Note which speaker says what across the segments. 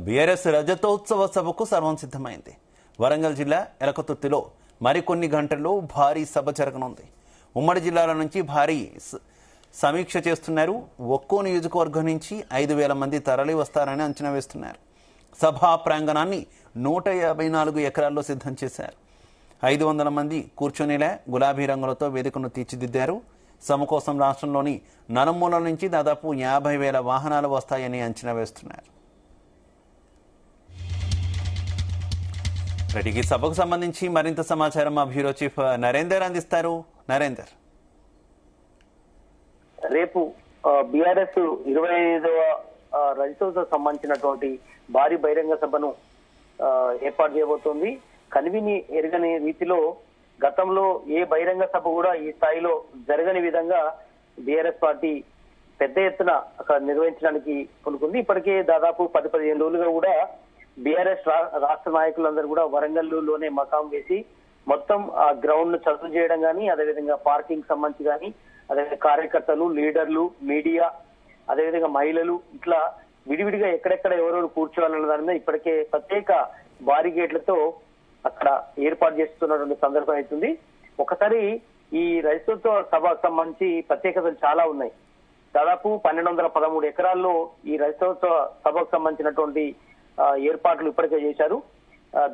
Speaker 1: BRS రజతోత్సవ సభకు సర్వం సిద్ధమైంది. వరంగల్ జిల్లా ఎలకతుర్తిలో మరికొన్ని గంటల్లో భారీ సభ జరగనుంది. ఉమ్మడి జిల్లాల నుంచి భారీ సమీక్ష చేస్తున్నారు. ఒక్కో నియోజకవర్గం నుంచి 5,000 మంది తరలి వస్తారని అంచనా వేస్తున్నారు. సభా ప్రాంగణాన్ని 154 ఎకరాల్లో సిద్ధం చేశారు. 500 మంది కూర్చునేలా గులాబీ రంగులతో వేదికను తీర్చిదిద్దారు. సభ కోసం రాష్ట్రంలోని నలుమూలల నుంచి దాదాపు 50,000 వాహనాలు వస్తాయని అంచనా వేస్తున్నారు. ఈ సభకు సంబంధించి మరింత సమాచారం మా బ్యూరో చీఫ్ నరేందర్ అందిస్తారు. నరేందర్,
Speaker 2: రేపు బీఆర్ఎస్ 25వ రజతోత్సవ సంబంధించినటువంటి భారీ బహిరంగ సభను ఏర్పాటు చేయబోతోంది. కనివిని ఎరగని రీతిలో గతంలో ఏ బహిరంగ సభ కూడా ఈ స్థాయిలో జరగని విధంగా బీఆర్ఎస్ పార్టీ పెద్ద ఎత్తున అక్కడ నిర్వహించడానికి కొనుక్కుంది. ఇప్పటికే దాదాపు 10-15 రోజులుగా కూడా బీఆర్ఎస్ రాష్ట్ర నాయకులందరూ కూడా వరంగల్లోనే మకాం వేసి మొత్తం ఆ గ్రౌండ్ ను చదువు చేయడం కానీ, అదేవిధంగా పార్కింగ్ సంబంధించి కానీ, అదేవిధంగా కార్యకర్తలు, లీడర్లు, మీడియా, అదేవిధంగా మహిళలు ఇట్లా విడివిడిగా ఎక్కడెక్కడ ఎవరెవరు కూర్చోవాలన్న దాని మీద ఇప్పటికే ప్రత్యేక బారిగేట్లతో అక్కడ ఏర్పాటు చేస్తున్నటువంటి సందర్భం అవుతుంది. ఒకసారి ఈ రజతోత్సవ సభకు సంబంధించి ప్రత్యేకతలు చాలా ఉన్నాయి. దాదాపు 1213 ఎకరాల్లో ఈ రజతోత్సవ సభకు సంబంధించినటువంటి ఏర్పాట్లు ఇప్పటికే చేశారు.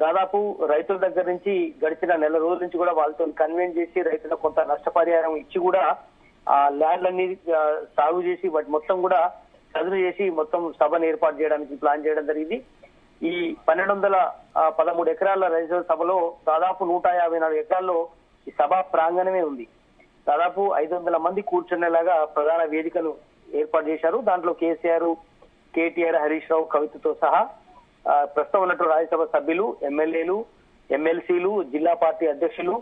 Speaker 2: దాదాపు రైతుల దగ్గర నుంచి గడిచిన నెల రోజుల నుంచి కూడా వాళ్ళతో కన్వీన్ చేసి రైతులకు కొంత నష్టపరిహారం ఇచ్చి కూడా ఆ ల్యాండ్లన్నీ సాగు చేసి వాటి మొత్తం కూడా చదును చేసి మొత్తం సభను ఏర్పాటు చేయడానికి ప్లాన్ చేయడం జరిగింది. ఈ 1213 ఎకరాల రైతు సభలో దాదాపు 154 ఎకరాల్లో ఈ సభా ప్రాంగణమే ఉంది. దాదాపు 500 మంది కూర్చునేలాగా ప్రధాన వేదికను ఏర్పాటు చేశారు. దాంట్లో కేసీఆర్, కేటీఆర్, హరీష్ రావు, కవితతో సహా ప్రస్తుతం ఉన్నట్టు రాజ్యసభ సభ్యులు, ఎమ్మెల్యేలు, ఎమ్మెల్సీలు, జిల్లా పార్టీ అధ్యక్షులు,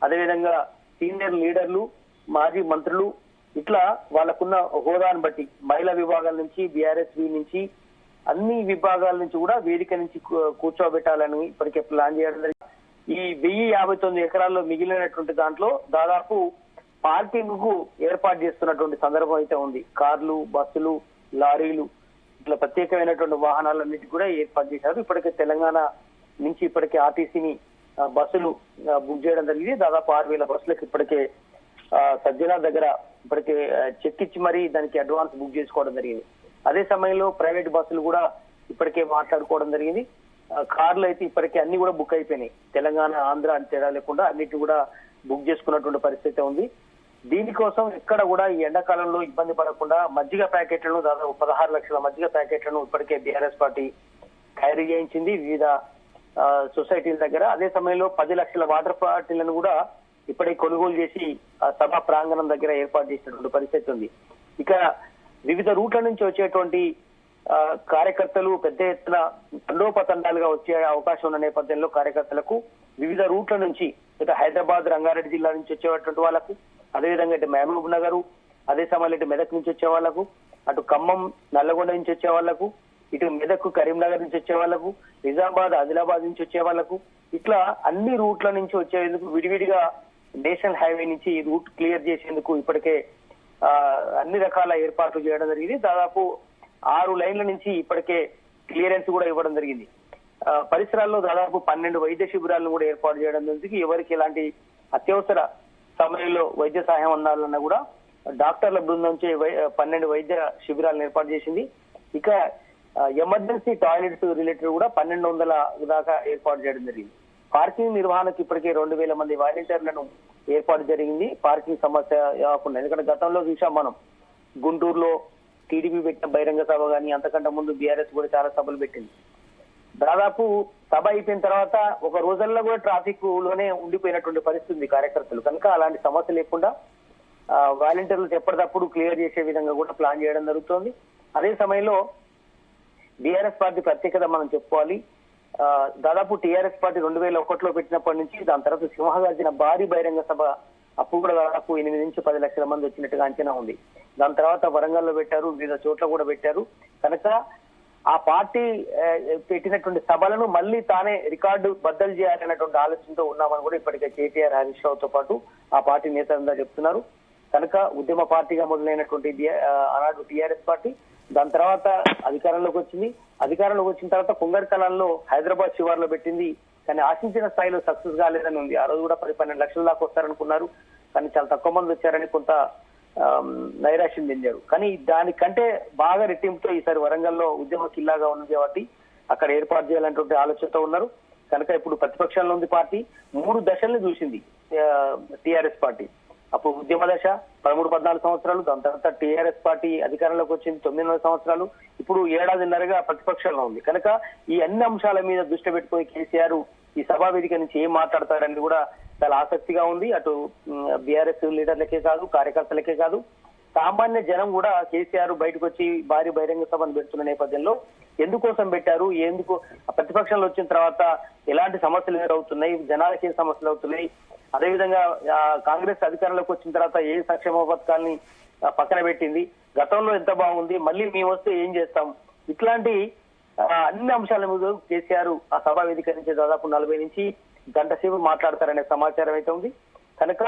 Speaker 2: అదేవిధంగా సీనియర్ లీడర్లు, మాజీ మంత్రులు ఇట్లా వాళ్ళకున్న హోదాను బట్టి మహిళా విభాగాల నుంచి, బీఆర్ఎస్ నుంచి అన్ని విభాగాల నుంచి కూడా వేదిక నుంచి కూర్చోబెట్టాలని ఇప్పటికే ప్లాన్ చేయడం జరిగింది. ఈ 1059 ఎకరాల్లో మిగిలినటువంటి దాంట్లో దాదాపు పార్కింగ్ కు ఏర్పాటు చేస్తున్నటువంటి సందర్భం అయితే ఉంది. కార్లు, బస్సులు, లారీలు ఇట్లా ప్రత్యేకమైనటువంటి వాహనాలన్నిటి కూడా ఏర్పాటు చేశారు. ఇప్పటికే తెలంగాణ నుంచి ఇప్పటికే ఆర్టీసీని బస్సులు బుక్ చేయడం జరిగింది. దాదాపు 6,000 బస్సులకు ఇప్పటికే సజ్జల దగ్గర ఇప్పటికే చెక్ ఇచ్చి మరీ దానికి అడ్వాన్స్ బుక్ చేసుకోవడం జరిగింది. అదే సమయంలో ప్రైవేట్ బస్సులు కూడా ఇప్పటికే మాట్లాడుకోవడం జరిగింది. కార్లు అయితే ఇప్పటికే అన్ని కూడా బుక్ అయిపోయినాయి. తెలంగాణ, ఆంధ్ర అని తేడా లేకుండా అన్నిటి కూడా బుక్ చేసుకున్నటువంటి పరిస్థితి ఉంది. దీనికోసం ఎక్కడ కూడా ఈ ఎండాకాలంలో ఇబ్బంది పడకుండా మజ్జిగ ప్యాకెట్లను దాదాపు 16 లక్షల మజ్జిగ ప్యాకెట్లను ఇప్పటికే బీఆర్ఎస్ పార్టీ ఖైరీ చేయించింది వివిధ సొసైటీల దగ్గర. అదే సమయంలో 10 లక్షల వాటర్ బాటిళ్లను కూడా ఇప్పటికే కొనుగోలు చేసి సభా ప్రాంగణం దగ్గర ఏర్పాటు చేసినటువంటి పరిస్థితి ఉంది. ఇక వివిధ రూట్ల నుంచి వచ్చేటువంటి కార్యకర్తలు పెద్ద ఎత్తున తండోపతండాలుగా వచ్చే అవకాశం ఉన్న నేపథ్యంలో కార్యకర్తలకు వివిధ రూట్ల నుంచి ఇటు హైదరాబాద్, రంగారెడ్డి జిల్లా నుంచి వచ్చేటువంటి వాళ్ళకు, అదేవిధంగా ఇటు మహబూబ్ నగర్, అదే సమయంలో ఇటు మెదక్ నుంచి వచ్చే వాళ్లకు, అటు ఖమ్మం, నల్లగొండ నుంచి వచ్చే వాళ్లకు, ఇటు మెదక్, కరీంనగర్ నుంచి వచ్చే వాళ్లకు, నిజామాబాద్, ఆదిలాబాద్ నుంచి వచ్చే వాళ్లకు, ఇట్లా అన్ని రూట్ల నుంచి వచ్చేందుకు విడివిడిగా నేషనల్ హైవే నుంచి రూట్ క్లియర్ చేసేందుకు ఇప్పటికే అన్ని రకాల ఏర్పాట్లు చేయడం జరిగింది. దాదాపు 6 లైన్ల నుంచి ఇప్పటికే క్లియరెన్స్ కూడా ఇవ్వడం జరిగింది. పరిసరాల్లో దాదాపు 12 వైద్య శిబిరాలను కూడా ఏర్పాటు చేయడం జరిగింది. ఎవరికి ఎలాంటి అత్యవసర సమయంలో వైద్య సహాయం అందాలన్నా కూడా డాక్టర్ల బృందం నుంచి 12 వైద్య శిబిరాలను ఏర్పాటు చేసింది. ఇక ఎమర్జెన్సీ టాయిలెట్స్ రిలేటెడ్ కూడా 1200 దాకా ఏర్పాటు చేయడం జరిగింది. పార్కింగ్ నిర్వహణకు ఇప్పటికే 2,000 మంది వాలంటీర్లను ఏర్పాటు జరిగింది. పార్కింగ్ సమస్య కాకుండా, ఎందుకంటే గతంలో చూసాం మనం గుంటూరులో టీడీపీ పెట్టిన బహిరంగ సభ కానీ, అంతకంటే ముందు బీఆర్ఎస్ కూడా చాలా సభలు పెట్టింది. దాదాపు సభ అయిపోయిన తర్వాత ఒక రోజుల్లో కూడా ట్రాఫిక్ లోనే ఉండిపోయినటువంటి పరిస్థితి ఉంది కార్యకర్తలు. కనుక అలాంటి సమస్య లేకుండా వాలంటీర్లు ఎప్పటికప్పుడు క్లియర్ చేసే విధంగా కూడా ప్లాన్ చేయడం జరుగుతోంది. అదే సమయంలో బీఆర్ఎస్ పార్టీ ప్రత్యేకత మనం చెప్పుకోవాలి. దాదాపు టీఆర్ఎస్ పార్టీ 2001లో పెట్టినప్పటి నుంచి దాని తర్వాత సింహగార్జున భారీ బహిరంగ సభ అప్పుడు కూడా దాదాపు 8 నుంచి 10 లక్షల మంది వచ్చినట్టుగా అంచనా ఉంది. దాని తర్వాత వరంగల్లో పెట్టారు, వివిధ చోట్ల కూడా పెట్టారు. కనుక ఆ పార్టీ పెట్టినటువంటి సభలను మళ్ళీ తానే రికార్డు బద్దలు చేయాలనేటువంటి ఆలోచనతో ఉన్నామని కూడా ఇప్పటికే కేటీఆర్, హరీష్ రావుతో పాటు ఆ పార్టీ నేతలందరూ చెప్తున్నారు. కనుక ఉద్యమ పార్టీగా మొదలైనటువంటి ఆనాడు టీఆర్ఎస్ పార్టీ దాని తర్వాత అధికారంలోకి వచ్చింది. అధికారంలోకి వచ్చిన తర్వాత కుంగర్కలాల్లో హైదరాబాద్ శివార్లో పెట్టింది. కానీ ఆశించిన స్థాయిలో సక్సెస్ కాలేదని ఉంది. ఆ రోజు కూడా 12 లక్షల దాకా వస్తారనుకున్నారు, కానీ చాలా తక్కువ మంది వచ్చారని కొంత నైరాశ్యం చెందారు. కానీ దానికంటే బాగా రెట్టింపుతో ఈసారి వరంగల్లో ఉద్యమ కిల్లాగా ఉంది కాబట్టి అక్కడ ఏర్పాటు చేయాలనేటువంటి ఆలోచనతో ఉన్నారు. కనుక ఇప్పుడు ప్రతిపక్షంలో ఉంది పార్టీ. 3 దశల్ని చూసింది టీఆర్ఎస్ పార్టీ. అప్పుడు ఉద్యమ దశ 13-14 సంవత్సరాలు, దాని తర్వాత టీఆర్ఎస్ పార్టీ అధికారంలోకి వచ్చింది 9 సంవత్సరాలు, ఇప్పుడు 1.5 ప్రతిపక్షంలో ఉంది. కనుక ఈ అన్ని అంశాల మీద దృష్టి పెట్టుకుని కేసీఆర్ ఈ సభా వేదిక నుంచి ఏం మాట్లాడతారని కూడా చాలా ఆసక్తిగా ఉంది. అటు బీఆర్ఎస్ లీడర్లకే కాదు, కార్యకర్తలకే కాదు, సామాన్య జనం కూడా కేసీఆర్ బయటకు వచ్చి భారీ బహిరంగ సభను పెడుతున్న నేపథ్యంలో ఎందుకోసం పెట్టారు, ఎందుకు ప్రతిపక్షంలో వచ్చిన తర్వాత ఎలాంటి సమస్యలు ఎదురవుతున్నాయి, జనాలకి ఏం సమస్యలు అవుతున్నాయి, అదేవిధంగా కాంగ్రెస్ అధికారంలోకి వచ్చిన తర్వాత ఏ సంక్షేమ పథకాల్ని పక్కన పెట్టింది, గతంలో ఎంత బాగుంది, మళ్ళీ మేము వస్తే ఏం చేస్తాం, ఇట్లాంటి అన్ని అంశాల మీద కేసీఆర్ ఆ సభా వేదిక నుంచి దాదాపు 40 నుంచి గంట సేపు మాట్లాడతారనే సమాచారం అయితే ఉంది. కనుక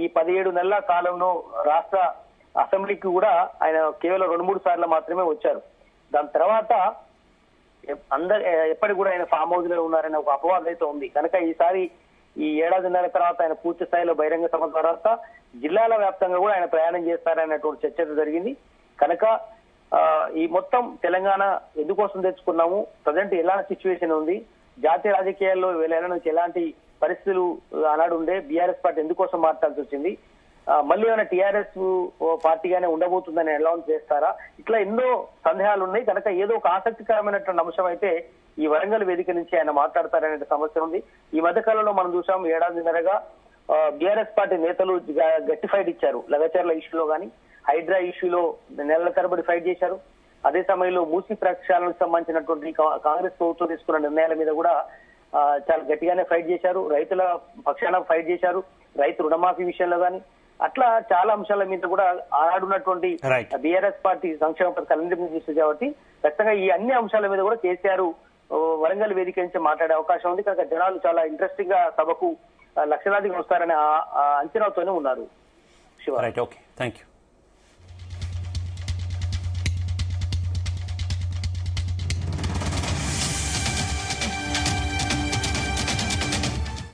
Speaker 2: ఈ 17 నెలల కాలంలో రాష్ట్ర అసెంబ్లీకి కూడా ఆయన కేవలం 2-3 సార్లు మాత్రమే వచ్చారు. దాని తర్వాత ఎప్పటికి కూడా ఆయన ఫామ్ హౌస్ లో ఉన్నారనే ఒక అపవాదం అయితే ఉంది. కనుక ఈసారి ఈ 1.5 తర్వాత ఆయన పూర్తి స్థాయిలో బహిరంగ సభ తర్వాత జిల్లాల వ్యాప్తంగా కూడా ఆయన ప్రయాణం చేస్తారనేటువంటి చర్చ జరిగింది. కనుక ఈ మొత్తం తెలంగాణ ఎందుకోసం తెచ్చుకున్నాము, ప్రజెంట్ ఎలాంటి సిచ్యువేషన్ ఉంది, జాతీయ రాజకీయాల్లో వేళ నుంచి ఎలాంటి పరిస్థితులు ఆనాడు ఉండే, బీఆర్ఎస్ పార్టీ ఎందుకోసం మాట్లాడాల్సి వచ్చింది, మళ్ళీ ఏమైనా టీఆర్ఎస్ పార్టీగానే ఉండబోతుందని అనౌన్స్ చేస్తారా, ఇట్లా ఎన్నో సందేహాలు ఉన్నాయి. కనుక ఏదో ఒక ఆసక్తికరమైనటువంటి అంశం అయితే ఈ వరంగల్ వేదిక నుంచి ఆయన మాట్లాడతారనే సమస్య ఉంది. ఈ మధ్య కాలంలో మనం చూసాం 1.5 బీఆర్ఎస్ పార్టీ నేతలు గట్టి ఫైట్ ఇచ్చారు. లగచర్ల ఇష్యూలో కానీ, హైడ్రా ఇష్యూలో నెలల తరబడి ఫైట్ చేశారు. అదే సమయంలో మూసీ ప్రక్షాళనకు సంబంధించినటువంటి కాంగ్రెస్ ప్రభుత్వం తీసుకున్న నిర్ణయాల మీద కూడా చాలా గట్టిగానే ఫైట్ చేశారు. రైతుల పక్షాన ఫైట్ చేశారు, రైతు రుణమాఫీ విషయంలో కానీ, అట్లా చాలా అంశాల మీద కూడా ఆనాడున్నటువంటి బీఆర్ఎస్ పార్టీ సంక్షేమ పథకాలన్నింటినీ చూస్తుంది. కాబట్టి ఖచ్చితంగా ఈ అన్ని అంశాల మీద కూడా కేసీఆర్ వరంగల్ వేదిక నుంచి మాట్లాడే అవకాశం ఉంది. కనుక జనాలు చాలా ఇంట్రెస్టింగ్ గా సభకు లక్షలాదిగా వస్తారనే అంచనాతోనే ఉన్నారు.
Speaker 1: Shiva, right, okay, thank you.